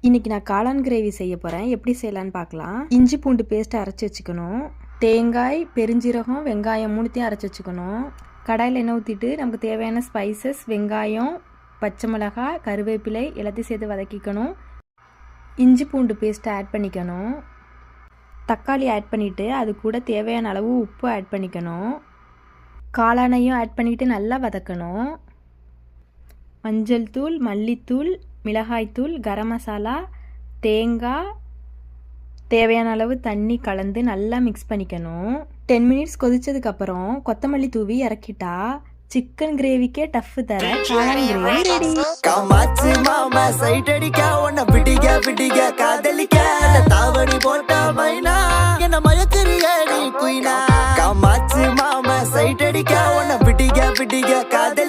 இன்றைக்கி நான் காளான் கிரேவி செய்ய போகிறேன். எப்படி செய்யலான்னு பார்க்கலாம். இஞ்சி பூண்டு பேஸ்ட்டை அரைச்சி வச்சுக்கணும். தேங்காய், பெருஞ்சீரகம், வெங்காயம் மூணுத்தையும் அரைச்சி வச்சுக்கணும். கடாயில் எண்ணெய் ஊற்றிட்டு நமக்கு தேவையான ஸ்பைசஸ், வெங்காயம், பச்சை மிளகாய், கருவேப்பிலை எல்லாத்தையும் சேர்த்து வதக்கிக்கணும். இஞ்சி பூண்டு பேஸ்ட்டை ஆட் பண்ணிக்கணும். தக்காளி ஆட் பண்ணிவிட்டு அது கூட தேவையான அளவு உப்பு ஆட் பண்ணிக்கணும். காளானையும் ஆட் பண்ணிவிட்டு நல்லா வதக்கணும். மஞ்சள் தூள், மல்லித்தூள், மிளகாய்த்தூள், கரம் மசாலா, தேங்காய், தேவையான அளவு தண்ணி கலந்து நல்லா மிக்ஸ் பண்ணிக்கணும். 10 மினிட்ஸ் கொதிச்சதுக்கப்புறம் கொத்தமல்லி தூவி இறக்கிட்டா சிக்கன் கிரேவிக்கே டஃப் தர காளான் கிரேவி ரெடி. காமாச்சு மாமா சைட் அடிக்க உன்னை பிடிக்க பிடிக்க காதலிக்க தாவணி போட்ட மைனா என்ன மயக்கறிய நீ குயினா. காமாச்சு மாமா சைட் அடிக்க உன்னை பிடிக்க பிடிக்க காதலி